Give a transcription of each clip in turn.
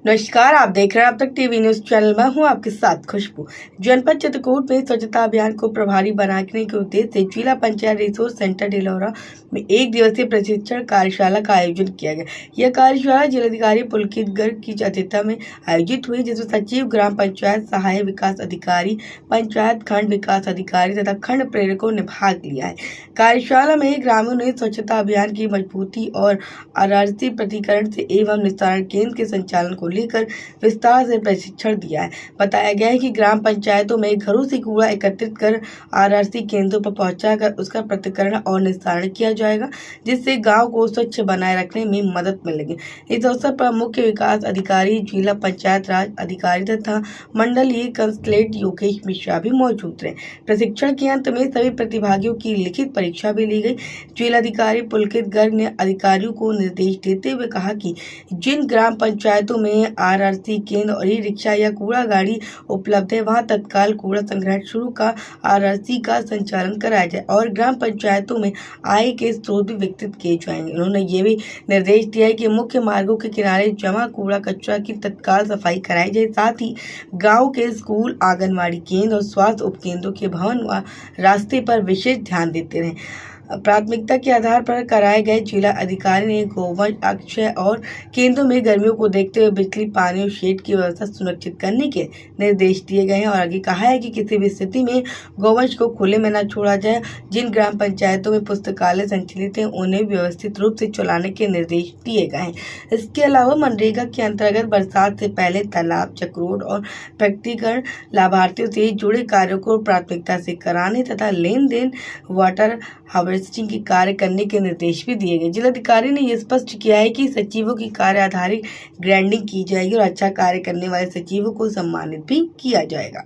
नमस्कार, आप देख रहे हैं अब तक टीवी न्यूज चैनल में हूं आपके साथ खुशबू। जनपद चित्रकूट में स्वच्छता अभियान को प्रभावी बनाने के उद्देश्य से जिला पंचायत रिसोर्स सेंटर डिलौरा में 1 दिवसीय प्रशिक्षण कार्यशाला का आयोजन किया गया। यह कार्यशाला जिलाधिकारी पुलकित गर्ग की अध्यक्षता में आयोजित हुई, जिसमें सचिव ग्राम पंचायत, सहायक विकास अधिकारी, पंचायत खंड विकास अधिकारी तथा खंड प्रेरकों ने भाग लिया है। कार्यशाला में ग्रामीणों ने स्वच्छता अभियान की मजबूती और आरआरसी प्रतिकरण से एवं निस्तारण केंद्र के संचालन को लेकर विस्तार से प्रशिक्षण दिया है। बताया गया है कि ग्राम पंचायतों में घरों से कूड़ा एकत्रित कर आरआरसी केंद्रों पर पहुंचाकर उसका पृथक्करण और निस्तारण किया जाएगा, जिससे गांव को स्वच्छ बनाए रखने में मदद मिलेगी। इस अवसर पर मुख्य विकास अधिकारी, जिला पंचायत राज अधिकारी तथा मंडलीय कंसलेट योगेश मिश्रा भी मौजूद रहे। प्रशिक्षण के अंत में सभी प्रतिभागियों की लिखित परीक्षा भी ली गई। जिलाधिकारी पुलकित गर्ग ने अधिकारियों को निर्देश देते हुए कहा कि जिन ग्राम पंचायतों में आरआरसी केंद्र और ई रिक्शा या कूड़ा गाड़ी उपलब्ध है, वहां तत्काल कूड़ा संग्रहण शुरू का आरआरसी का संचालन कराया जाए और ग्राम पंचायतों में आय के स्रोत भी विकसित किए जाएंगे। उन्होंने ये भी निर्देश दिया है कि मुख्य मार्गों के किनारे जमा कूड़ा कचरा की तत्काल सफाई कराई जाए, साथ ही गाँव के स्कूल, आंगनबाड़ी केंद्र और स्वास्थ्य उपकेंद्रों के भवन व रास्ते पर विशेष ध्यान देते रहे। प्राथमिकता के आधार पर कराए गए जिला अधिकारी ने गोवंश अक्षय और केंद्रों में गर्मियों को देखते हुए बिजली, पानी और शेड की व्यवस्था सुनिश्चित करने के निर्देश दिए गए हैं और आगे कहा है कि किसी भी स्थिति में गोवंश को खुले में न छोड़ा जाए। जिन ग्राम पंचायतों में पुस्तकालय संचालित हैं, उन्हें व्यवस्थित रूप से चलाने के निर्देश दिए गए हैं। इसके अलावा मनरेगा के अंतर्गत बरसात से पहले तालाब, चक्रोड और व्यक्तिगत लाभार्थियों से जुड़े कार्यों को प्राथमिकता से कराने तथा लेन देन, वाटर हार्वेस्टिंग की कार्य करने के निर्देश भी दिए गए। जिलाधिकारी ने यह स्पष्ट किया है कि सचिवों की कार्य आधारित ग्रेडिंग की जाएगी और अच्छा कार्य करने वाले सचिवों को सम्मानित भी किया जाएगा।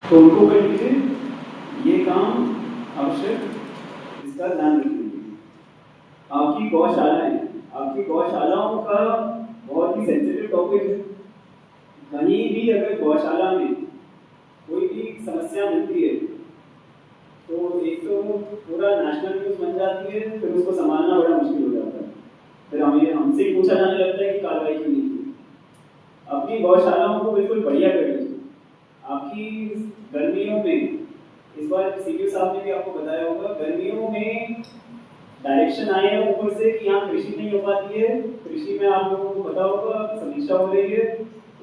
तो उनको कर लीजिए, ये काम आवश्यक, इसका ध्यान रखिए। आपकी गौशालाएं, आपकी गौशालाओं का बहुत ही सेंसिटिव टॉपिक है। कहीं भी अगर गौशाला में कोई भी समस्या मिलती है तो एक तो पूरा नेशनल न्यूज बन जाती है, फिर उसको संभालना बड़ा मुश्किल हो जाता है। फिर हमसे पूछा जाने लगता है कि कार्रवाई क्यों नहीं की। अपनी गौशालाओं को बिल्कुल बढ़िया कर लीजिए। आपकी गर्मियों में, इस बार सीपीओ साहब ने भी आपको बताया होगा, गर्मियों में डायरेक्शन आए हैं ऊपर से कि यहाँ कृषि नहीं हो पाती है। कृषि में आप लोगों को पता होगा समीक्षा हो रही है।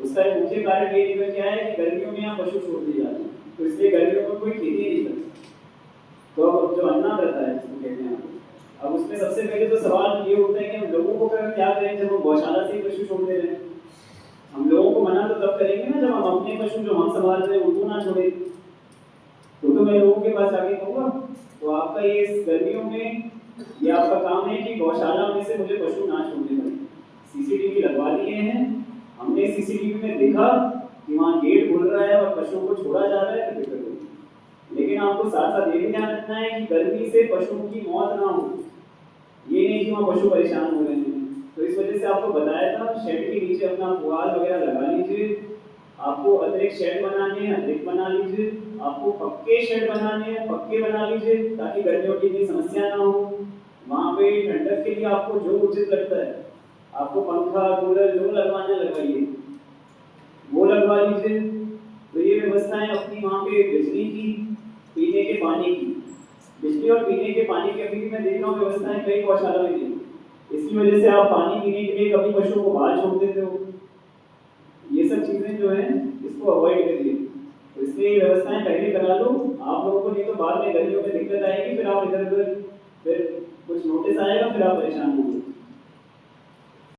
उसका एक मुख्य कारण ये निकल के आया है कि गर्मियों में यहाँ पशु छोड़ दिए जाते हैं, तो इसलिए गर्मियों में कोई खेती नहीं करती। तो अब जो अन्ना रहता है इसको कहते हैं, अब उसमें सबसे पहले तो सवाल ये होता है कि हम लोगों को क्या करें जब हम गौशाला से ही पशु छोड़ दे रहे हैं। हम लोगों को मना तो तब करेंगे ना जब हम अपने पशु जो हम संभाल रहे हैं उनको ना छोड़े। तो मैं लोगों के पास जाके कहूँगा तो आपका ये गर्मियों में ये आपका काम है कि गौशाला में से मुझे पशु ना छोड़ने पड़े। सीसीटीवी लगवा दिए हैं हमने, सीसीटीवी में देखा कि वहाँ गेट खुल रहा है और पशुओं को छोड़ा जा रहा है तो दिक्कत होगी। लेकिन आपको साथ साथ ये भी ध्यान रखना है कि गर्मी से पशुओं की मौत ना हो। ये नहीं कि वहाँ पशु परेशान हो रहे हैं। तो इस वजह से आपको बताया था शेड के नीचे अपना पुआल वगैरह लगा लीजिए। आपको अतिरिक्त शेड बनाने हैं, अतिरिक्त बना लीजिए। आपको पक्के शेड बनाने हैं, पक्के बना लीजिए ताकि गर्मियों की इतनी समस्या ना हो। वहाँ पे ठंडक के लिए आपको जो उचित लगता है, आपको पंखा, कूलर जो लगवाना लगवाइए, वो लगवा लीजिए। तो ये व्यवस्थाएं अपनी वहाँ पे बिजली की, पीने के पानी की, बिजली और पीने के पानी की अभी भी मैं देख रहा हूँ व्यवस्थाएं कई गौशाला में नहीं। इसकी वजह से आप पानी पीने के लिए कभी पशुओं को बाहर छोड़ देते हो। ये सब चीजें जो हैं इसको अवॉइड करिए। तो इसलिए व्यवस्थाएं पहले करा लो आप लोगों को, नहीं तो बाद में गर्मियों में दिक्कत आएगी। फिर आप इधर उधर फिर कुछ नोटिस आएगा, फिर आप परेशान होंगे।